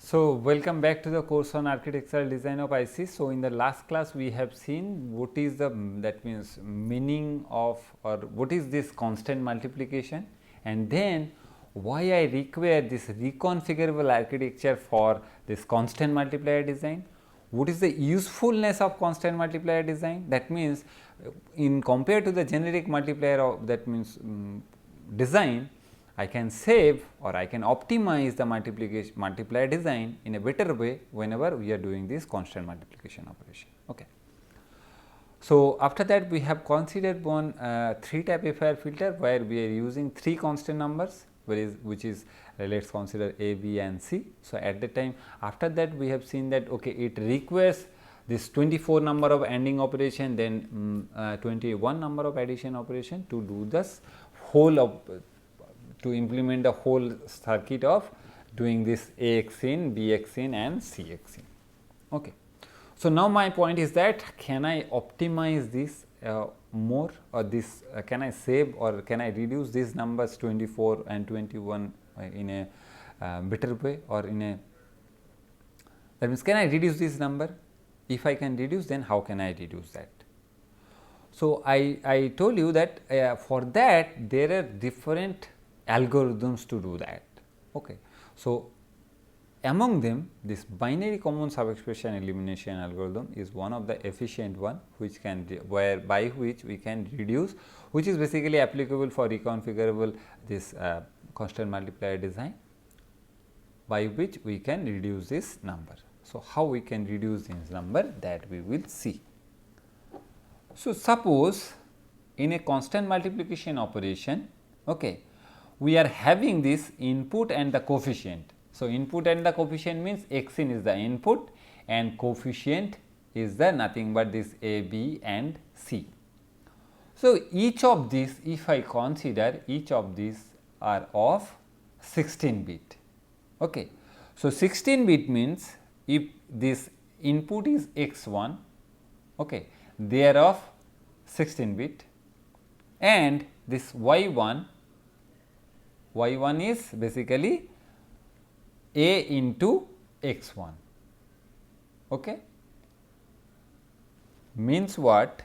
So, welcome back to the course on architectural design of IC. So, in the last class we have seen what is the that means meaning of or what is this constant multiplication, and then why I require this reconfigurable architecture for this constant multiplier design. What is the usefulness of constant multiplier design? That means in compared to the generic multiplier of that means design, I can save or I can optimize the multiplier design in a better way whenever we are doing this constant multiplication operation. Okay. So, after that we have considered one 3 type FIR filter where we are using 3 constant numbers which is let us consider A, B and C. So, at the time after that we have seen that okay, it requires this 24 number of ANDing operation, then 21 number of addition operation to do this whole of to implement the whole circuit of doing this AX in, BX in and CX in. Okay. So, now my point is that can I optimize this more or this can I save or can I reduce these numbers 24 and 21 in a better way or in a, that means can I reduce this number? If I can reduce, then how can I reduce that? So, I told you that for that there are different algorithms to do that. Okay. So, among them this binary common subexpression elimination algorithm is one of the efficient one which can by which we can reduce, which is basically applicable for reconfigurable this constant multiplier design, by which we can reduce this number. So, how we can reduce this number, that we will see. So, suppose in a constant multiplication operation, okay, we are having this input and the coefficient. So, input and the coefficient means x in is the input and coefficient is the nothing but this A, B and C. So, each of these, if I consider, each of these are of 16 bit. Okay. So, 16 bit means if this input is x1, okay, they are of 16 bit and this y1 is basically A into x1, okay. Means what?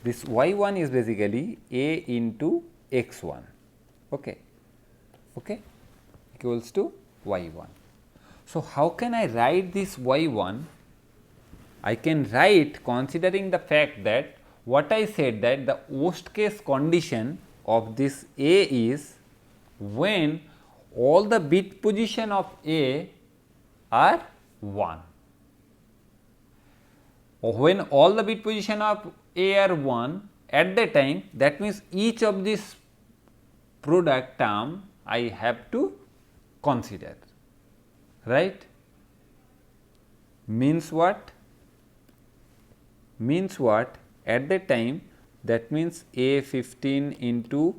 This y1 is basically A into x1, okay, equals to y1. So, how can I write this y1? I can write considering the fact that what I said that the worst case condition of this A is when all the bit position of A are 1. When all the bit position of A are 1, at that time, that means each of this product term I have to consider, right. Means what? Means what? At that time, that means A 15 into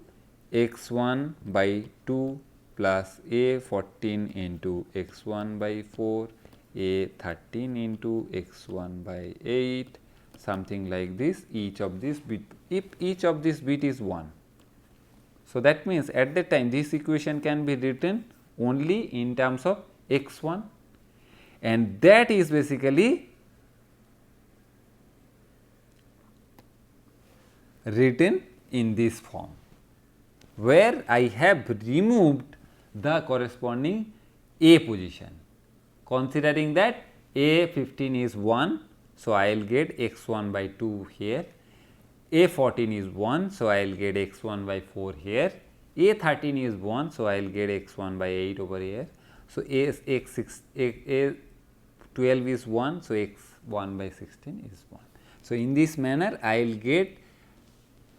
x1 by 2 plus A 14 into x1 by 4, A 13 into x1 by 8, something like this, each of this bit, if each of this bit is 1. So, that means at that time this equation can be written only in terms of x1 and that is basically written in this form, where I have removed the corresponding A position, considering that A 15 is 1. So, I will get x1 by 2 here, A 14 is 1. So, I will get x1 by 4 here, A 13 is 1. So, I will get x1 by 8 over here. So, A 12 is 1. So, x1 by 16 is 1. So, in this manner I will get,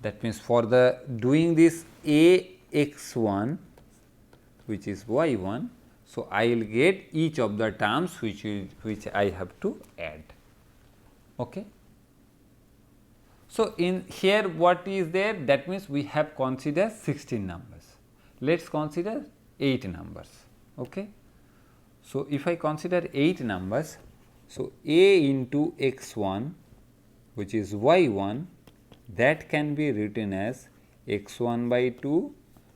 that means for the doing this A x1 which is y1. So, I will get each of the terms which I have to add. Okay. So, in here what is there, that means we have considered 16 numbers. Let us consider 8 numbers. Okay. So, if I consider 8 numbers, so A into x1 which is y1, that can be written as x1 by 2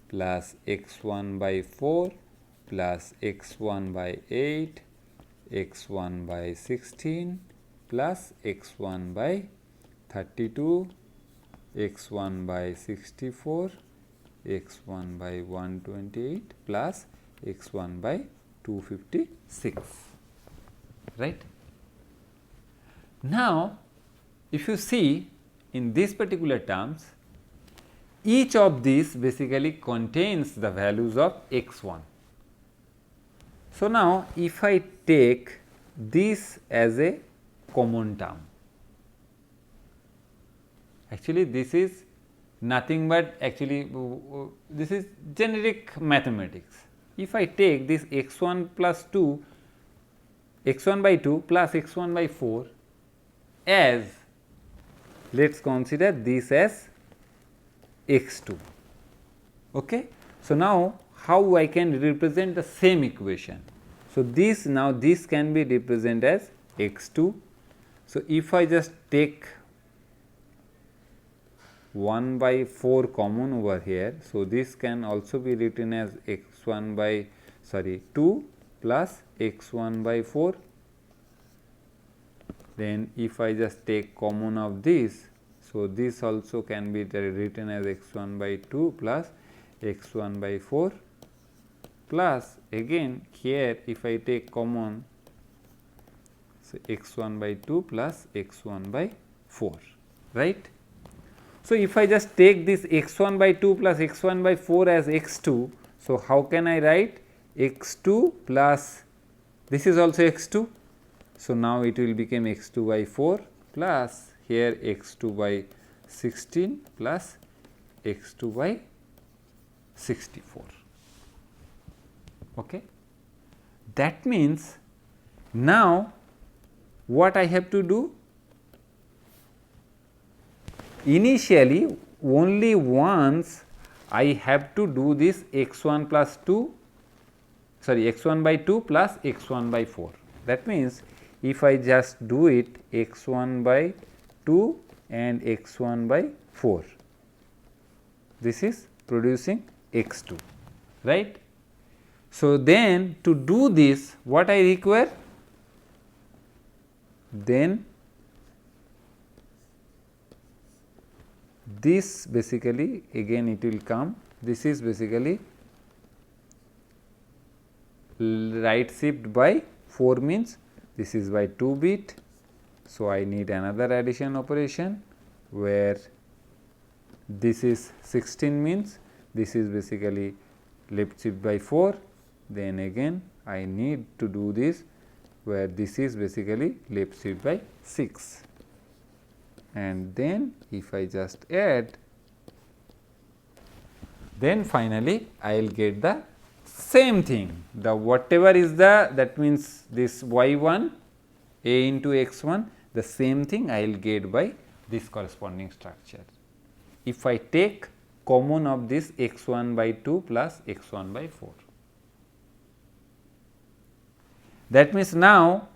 plus x1 by 4 plus x1 by 8 x1 by 16 plus x1 by 32 x1 by 64 x1 by 128 plus x1 by 256, right. Now, if you see in these particular terms, each of these basically contains the values of x1. So, now if I take this as a common term, actually this is nothing but actually this is generic mathematics. If I take this x1 plus 2 x1 by 2 plus x1 by 4 as, let us consider this as x2. Okay. So, now how I can represent the same equation. So, this now this can be represented as x2. So, if I just take 1 by 4 common over here. So, this can also be written as x1 by 2 plus x1 by 4. Then if I just take common of this, so this also can be written as x1 by 2 plus x1 by 4 plus again here if I take common, so x1 by 2 plus x1 by 4, right. So, if I just take this x1 by 2 plus x1 by 4 as x2, so how can I write x2 plus this is also x2. So, now it will become x2 by 4 plus here x2 by 16 plus x2 by 64. Okay. That means, now what I have to do? Initially only once I have to do this x1 plus 2 x1 by 2 plus x1 by 4. That means, if I just do it x1 by 2 and x1 by 4, this is producing x2, right. So, then to do this what I require? Then this basically again it will come, this is basically right shift by 4 means this is by 2 bit. So, I need another addition operation where this is 16 means this is basically left shift by 4, then again I need to do this where this is basically left shift by 6. And then if I just add, then finally I will get the same thing, the whatever is the, that means this y1 a into x1, the same thing I will get by this corresponding structure. If I take common of this x1 by 2 plus x1 by 4. That means, now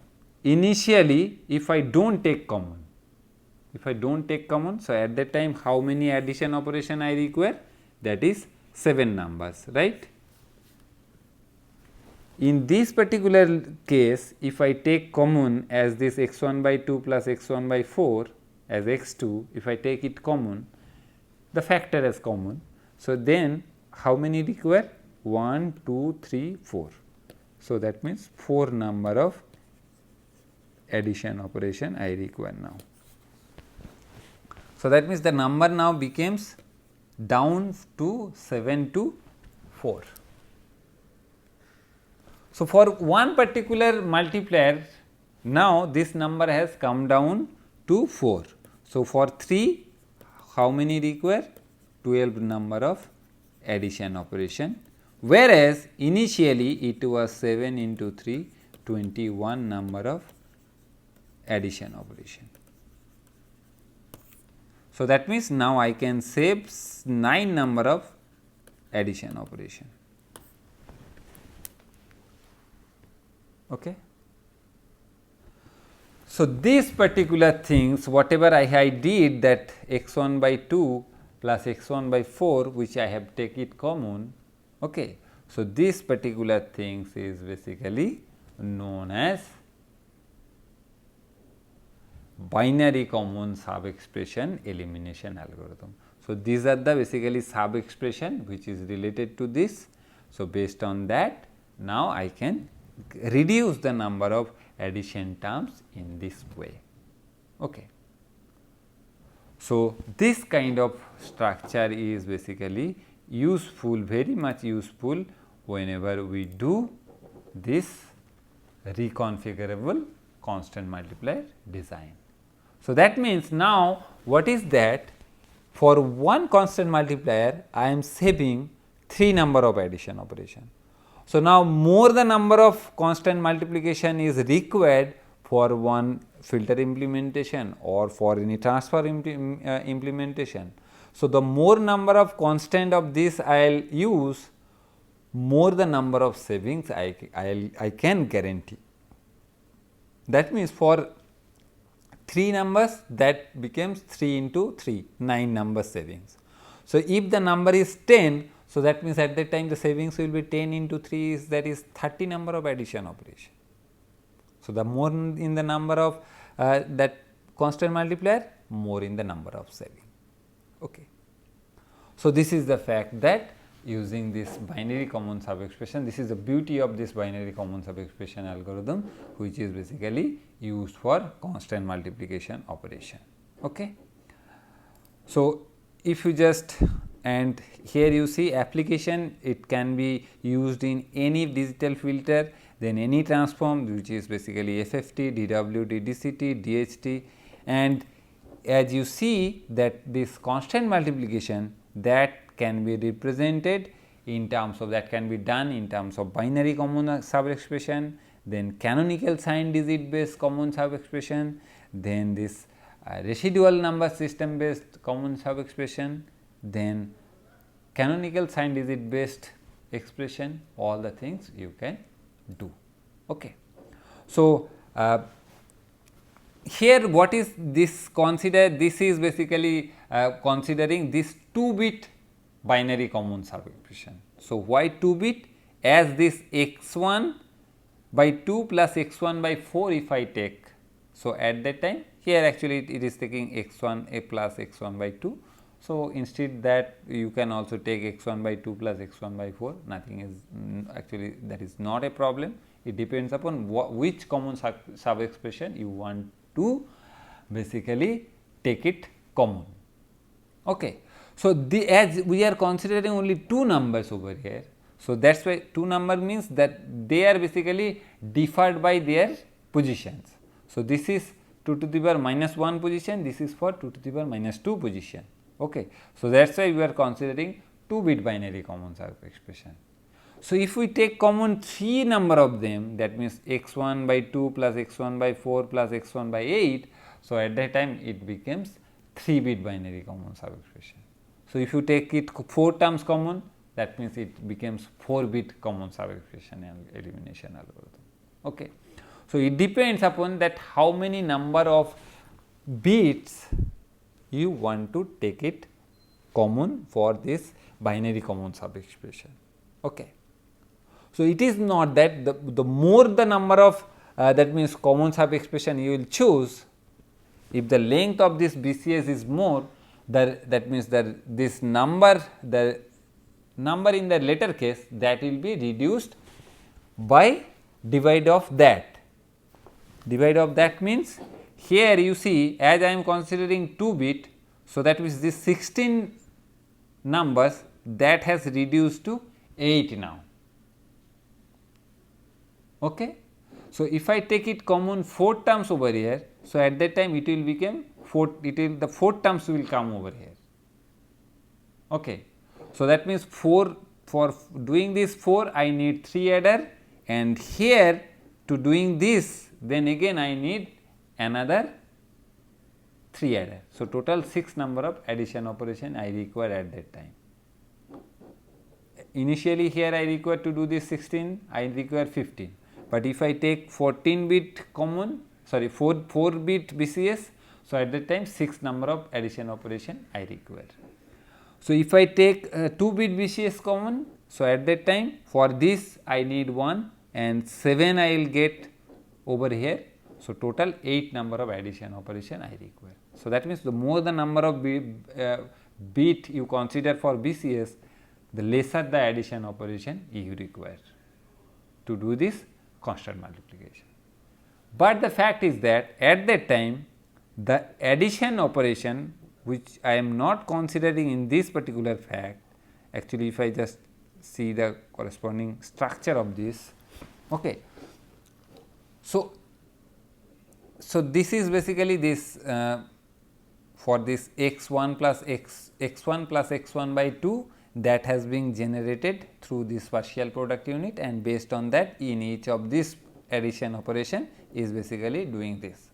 initially if I do not take common, so at that time how many addition operation I require? That is 7 numbers, right. In this particular case, if I take common as this x1 by 2 plus x1 by 4 as x2, if I take it common, the factor as common. So, then how many require? 1, 2, 3, 4. So, that means 4 number of addition operation I require now. So, that means the number now becomes down to 7 to 4. So, for one particular multiplier, now this number has come down to 4. So, for 3 how many require? 12 number of addition operation, whereas initially it was 7 into 3 21 number of addition operation. So, that means now I can save 9 number of addition operation. Okay. So, these particular things whatever I did, that x1 by 2 plus x1 by 4 which I have take it common. Okay. So, this particular things is basically known as binary common sub expression elimination algorithm. So, these are the basically sub expression which is related to this. So, based on that now I can reduce the number of addition terms in this way. Okay. So, this kind of structure is basically useful, very much useful whenever we do this reconfigurable constant multiplier design. So, that means now what is that, for one constant multiplier I am saving 3 number of addition operation. So, now more the number of constant multiplication is required for one filter implementation or for any transfer implementation. So, the more number of constant of this I will use, more the number of savings I can guarantee. That means, for 3 numbers that becomes 3 into 3, 9 number savings. So, if the number is 10, so that means at that time the savings will be 10 into 3 is, that is 30 number of addition operation. So, the more in the number of that constant multiplier, more in the number of saving. Okay. So, this is the fact that using this binary common sub expression, this is the beauty of this binary common sub expression algorithm, which is basically used for constant multiplication operation. Okay. So, if you just, and here you see application, it can be used in any digital filter, then any transform which is basically FFT, DWT, DCT, DHT, and as you see that this constant multiplication that can be represented in terms of, that can be done in terms of binary common sub expression, then canonical sign digit based common sub expression, then this residual number system based common sub expression, then canonical sign digit based expression, all the things you can do. Okay. So, here what is this consider, this is basically considering this 2-bit binary common sub expression. So, why 2-bit? As this x1 by 2 plus x1 by 4 if I take. So, at that time here actually it is taking x1 a plus x1 by 2. So, instead that you can also take x1 by 2 plus x1 by 4, nothing is actually, that is not a problem. It depends upon which common sub expression you want to basically take it common. Okay. So, as we are considering only 2 numbers over here. So, that is why 2 number means that they are basically differed by their positions. So, this is 2 to the power minus 1 position, this is for 2 to the power minus 2 position. Okay. So, that is why we are considering 2-bit binary common sub expression. So, if we take common 3 number of them, that means x1 by 2 plus x1 by 4 plus x1 by 8. So, at that time it becomes 3-bit binary common sub expression. So, if you take it 4 terms common, that means it becomes 4-bit common sub expression and elimination algorithm. Okay. So, it depends upon that how many number of bits you want to take it common for this binary common sub expression. Okay. So, it is not that the more the number of that means common sub expression you will choose, if the length of this BCS is more, that means that this number, the number in the later case, that will be reduced by divide of that. Divide of that means here you see, as I am considering 2-bit. So, that means this 16 numbers that has reduced to 8 now. Okay. So, if I take it common 4 terms over here, so at that time it will become 4, it will, the 4 terms will come over here. Okay. So, that means 4, for doing this 4 I need 3 adder, and here to doing this then again I need another 3 adder. So, total 6 number of addition operation I require at that time. Initially here I require to do this 16, I require 15. But if I take 14-bit common, sorry 4-bit BCS, so at that time 6 number of addition operation I require. So, if I take 2 bit BCS common, so at that time for this I need 1 and 7 I will get over here. So, total 8 number of addition operation I require. So, that means the more the number of bit you consider for BCS, the lesser the addition operation you require to do this constant multiplication. But the fact is that at that time the addition operation, which I am not considering in this particular fact, actually if I just see the corresponding structure of this. Okay. So, this is basically this for this x1 plus x1 plus x1 by 2 that has been generated through this partial product unit, and based on that in each of this addition operation is basically doing this.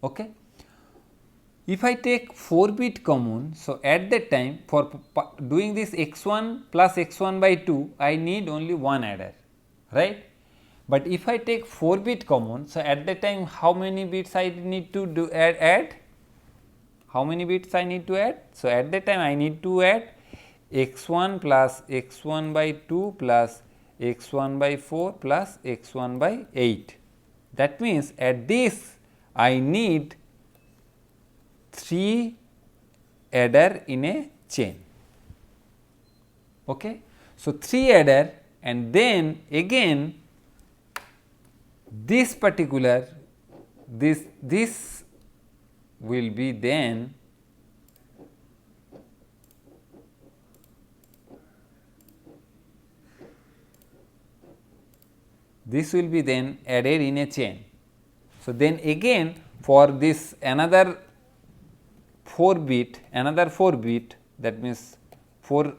Okay. If I take 4 bit common, so at that time for doing this x1 plus x1 by 2 I need only one adder, right. But if I take 4 bit common, so at that time how many bits I need to do add? How many bits I need to add? So, at that time I need to add x1 plus x1 by 2 plus x1 by 4 plus x1 by 8. That means, at this I need 3 adder in a chain. Okay. So, 3 adder, and then again this particular this will be then added in a chain. So, then again for this another 4 bit that means 4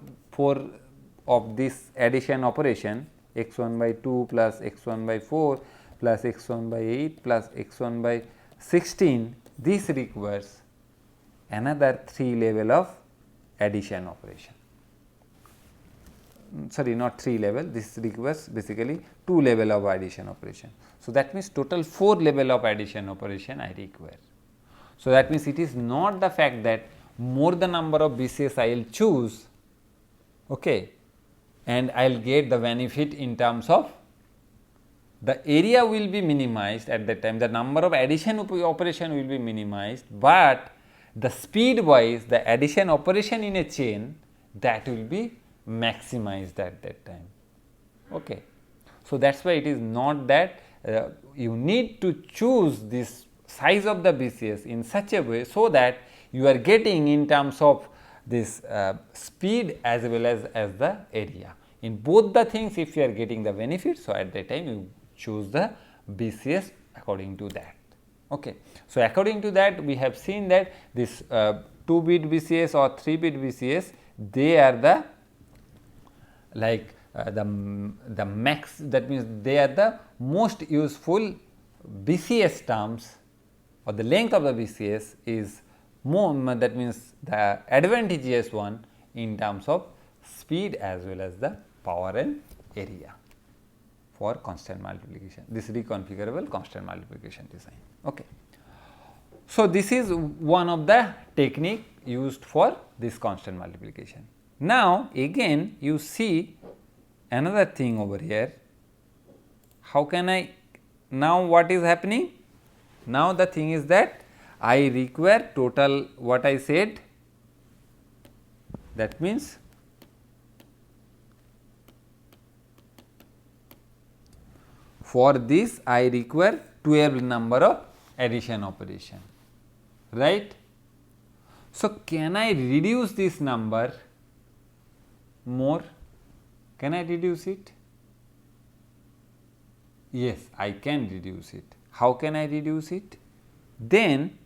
of this addition operation x1 by 2 plus x1 by 4 plus x1 by 8 plus x1 by 16, this requires another 3 level of addition operation. Sorry, not 3 level, this requires basically 2 level of addition operation. So, that means total 4 level of addition operation I require. So, that means it is not the fact that more the number of BCS I will choose, okay, and I will get the benefit in terms of the area will be minimized at that time, the number of addition operation will be minimized, but the speed wise the addition operation in a chain that will be maximized at that time. Okay. So, that is why it is not that you need to choose this size of the BCS in such a way, so that you are getting in terms of this speed as well as the area. In both the things, if you are getting the benefit, so at that time you choose the BCS according to that. Okay. So, according to that we have seen that this 2 bit BCS or 3 bit BCS, they are the like the max, that means they are the most useful BCS terms, or the length of the BCS is more, that means the advantageous one in terms of speed as well as the power and area for constant multiplication, this reconfigurable constant multiplication design. Okay. So, this is one of the technique used for this constant multiplication. Now, again you see another thing over here. How can I now, what is happening? Now, the thing is that I require total what I said, that means for this I require 12 number of addition operation, right. So, can I reduce this number more? Can I reduce it? Yes, I can reduce it. How can I reduce it? Then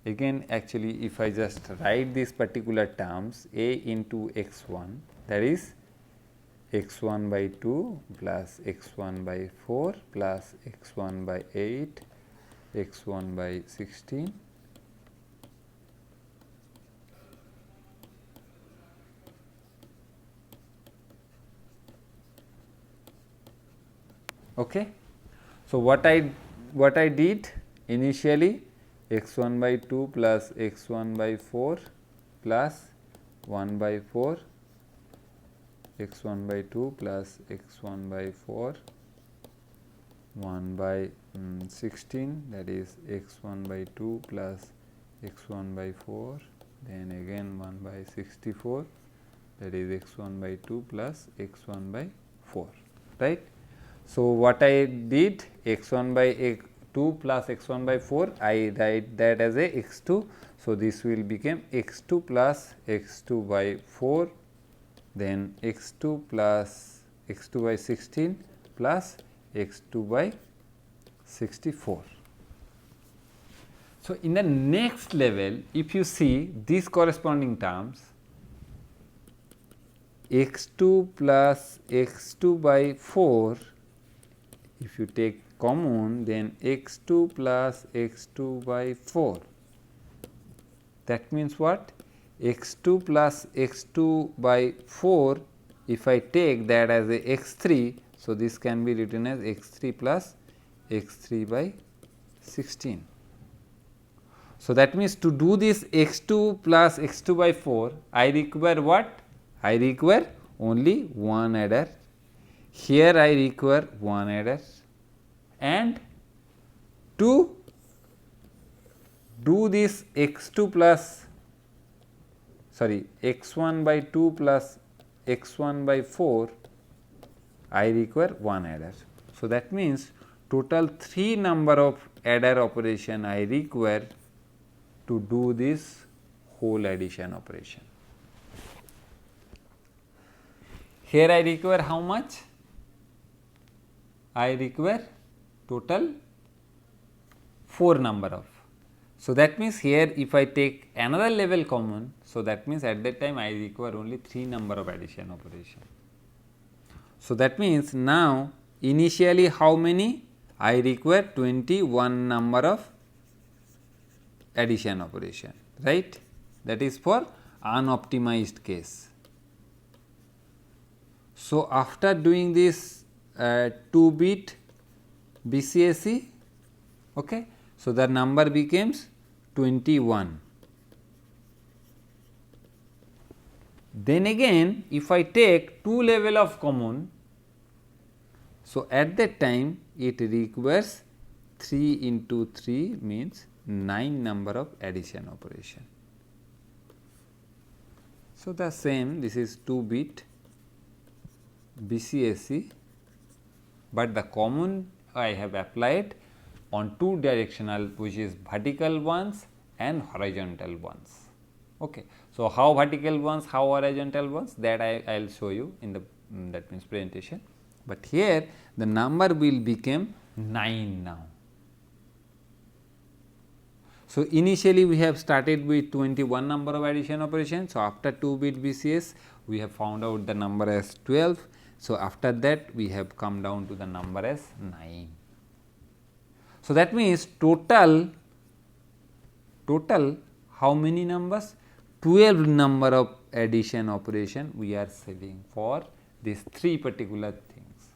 again actually if I just write these particular terms a into x1, that is x1 by 2 plus x1 by 4 plus x1 by 8, x1 by 16. Okay. So, what I did initially x1 by 2 plus x1 by 4 plus 1 by 4 x 1 by 2 plus x 1 by 4 1 by 16, that is x 1 by 2 plus x 1 by 4, then again 1 by 64, that is x 1 by 2 plus x 1 by 4, right. So, what I did, x 1 by 2 plus x 1 by 4, I write that as a x 2. So, this will become x 2 plus x 2 by 4, then x 2 plus x 2 by 16 plus x 2 by 64. So, in the next level, if you see these corresponding terms, x 2 plus x 2 by 4, if you take common, then x 2 plus x 2 by 4, that means what? X 2 plus x 2 by 4, if I take that as a x 3, so this can be written as x 3 plus x 3 by 16. So, that means to do this x 2 plus x 2 by 4, I require what? I require only one adder. Here I require one adder, and to do this x 2 plus x 1 by 2 plus x 1 by 4, I require one adder. So, that means total 3 number of adder operation I require to do this whole addition operation. Here I require how much? I require total 4 number of. So, that means here if I take another level common, so that means at that time I require only 3 number of addition operation. So, that means now initially how many? I require 21 number of addition operation, right. That is for unoptimized case. So, after doing this 2 bit BCSE, okay, so the number becomes 21. Then again if I take 2 level of common, so at that time it requires 3 into 3 means 9 number of addition operation. So, the same, this is 2 bit BCSE, but the common I have applied on 2 directional, which is vertical ones and horizontal ones. Okay. So, how vertical ones, how horizontal ones, that I will show you in the that means presentation, but here the number will become 9 now. So, initially we have started with 21 number of addition operations. So, after 2 bit BCS we have found out the number as 12. So, after that we have come down to the number as 9. So, that means total how many numbers? 12 number of addition operation we are saving for these 3 particular things.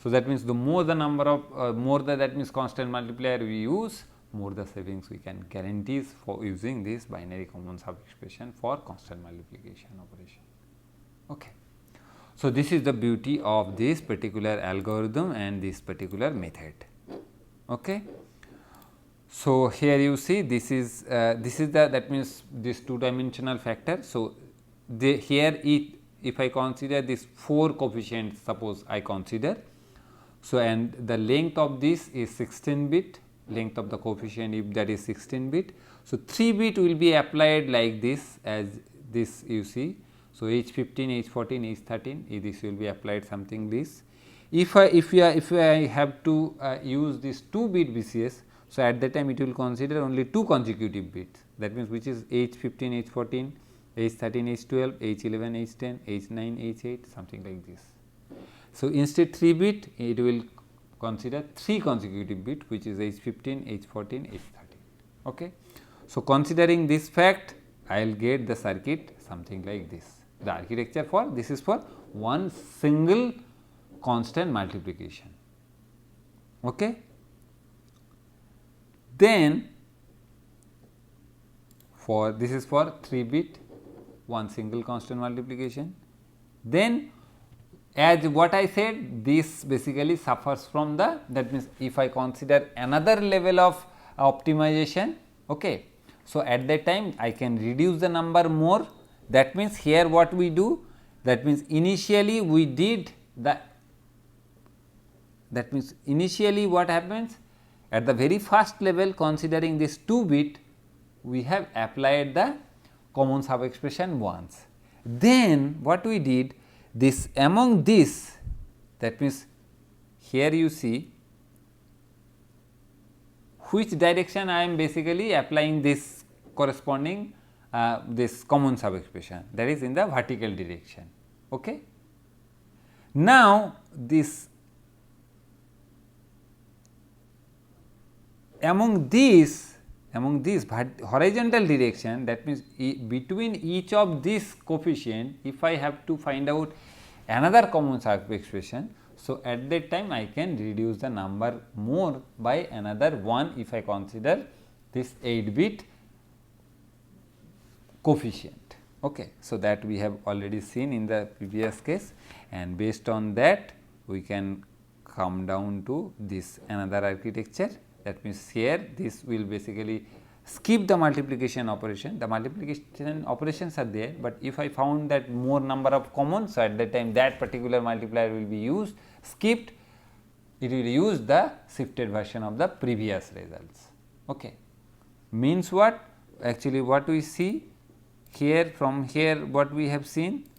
So, that means the more the number of that means constant multiplier we use, more the savings we can guarantee for using this binary common sub expression for constant multiplication operation. Okay. So, this is the beauty of this particular algorithm and this particular method. Okay. So, here you see this is the that means this 2 dimensional factor. So, here if I consider this 4 coefficients, suppose I consider. So, and the length of this is 16 bit, length of the coefficient if that is 16 bit. So, 3 bit will be applied like this, as this you see. So, H 15, H 14, H 13, this will be applied something this. If I have to use this 2 bit BCS, so at that time it will consider only 2 consecutive bits, that means which is H 15, H 14, H 13, H 12, H 11, H 10, H 9, H 8, something like this. So, instead 3 bit it will consider 3 consecutive bit, which is H 15, H 14, H 13. Okay. So, considering this fact, I will get the circuit something like this. The architecture for this is for one single constant multiplication. Okay. Then for this is for 3 bit one single constant multiplication. Then as what I said, this basically suffers from the, that means if I consider another level of optimization, okay. So at that time I can reduce the number more. That means here what we do, that means initially we did the, that means initially what happens at the very first level, considering this 2 bit, we have applied the common sub expression once. Then what we did, this among this, that means here you see which direction I am basically applying this corresponding this common sub expression, that is in the vertical direction. Okay. Now this among this horizontal direction, that means between each of this coefficient, if I have to find out another common sub expression, so at that time I can reduce the number more by another 1 if I consider this 8 bit coefficient. Okay. So that we have already seen in the previous case, and based on that we can come down to this another architecture. That means here this will basically skip the multiplication operation. The multiplication operations are there, but if I found that more number of common, so at that time that particular multiplier will be used, skipped, it will use the shifted version of the previous results. Okay. Means what? Actually what we see here, from here what we have seen,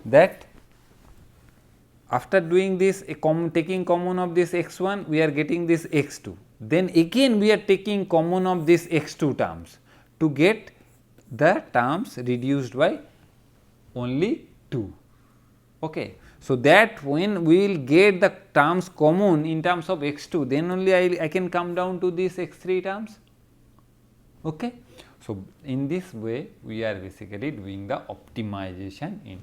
that after doing this taking common of this x 1, we are getting this x 2. Then again we are taking common of this x 2 terms to get the terms reduced by only 2. Okay. So that when we will get the terms common in terms of x 2, then only I can come down to this x 3 terms. Okay. So in this way we are basically doing the optimization in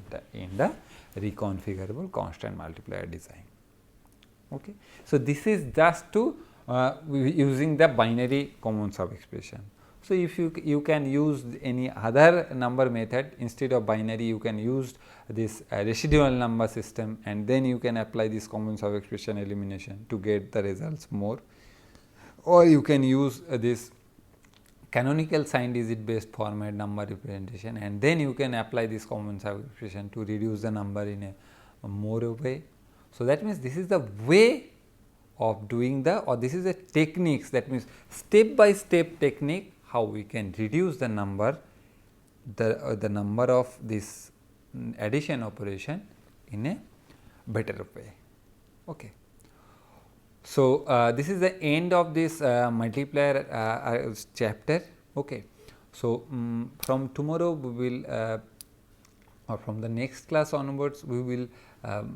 the reconfigurable constant multiplier design. Okay. So this is just to using the binary common sub expression. So if you can use any other number method instead of binary, you can use this residual number system, and then you can apply this common sub expression elimination to get the results more, or you can use this canonical sign digit based format number representation, and then you can apply this common sub expression to reduce the number in a more way. So that means this is the way of doing the, or this is a techniques, that means step by step technique how we can reduce the number, the number of this addition operation in a better way. Okay. So this is the end of this multiplier chapter. Okay. So from tomorrow we will or from the next class onwards we will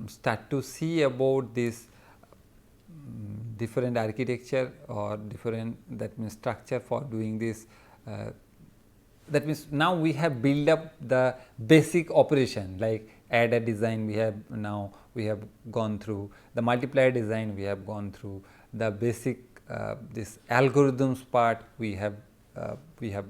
start to see about this different architecture or different, that means structure for doing this. That means now we have built up the basic operation like adder design, we have gone through the multiplier design, we have gone through the basic this algorithms part, we have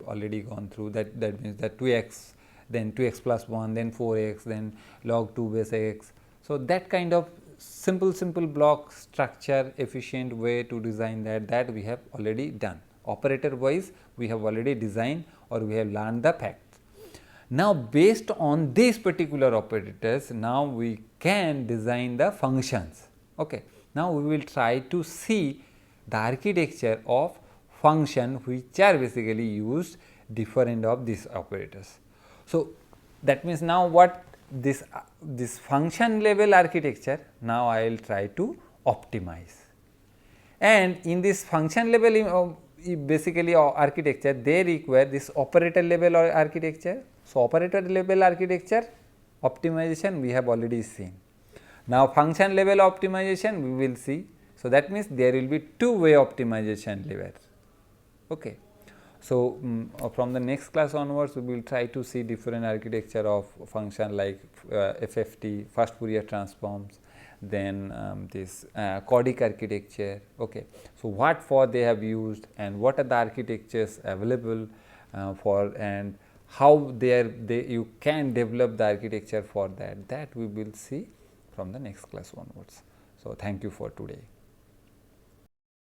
already gone through that. That means that 2x, then 2x plus 1, then 4x, then log 2 base x. So that kind of simple block structure, efficient way to design that we have already done. Operator wise we have already designed or we have learned the facts. Now based on these particular operators, now we can design the functions. Okay. Now we will try to see the architecture of function which are basically used different of these operators. So that means now what this function level architecture, now I will try to optimize, and in this function level basically architecture, they require this operator level architecture. So operator level architecture optimization we have already seen. Now function level optimization we will see. So that means there will be two way optimization level. Okay. So from the next class onwards we will try to see different architecture of function like FFT, first Fourier transforms, then this codic architecture. Okay. So what for they have used and what are the architectures available, for, and how you can develop the architecture for that we will see from the next class onwards. So, thank you for today.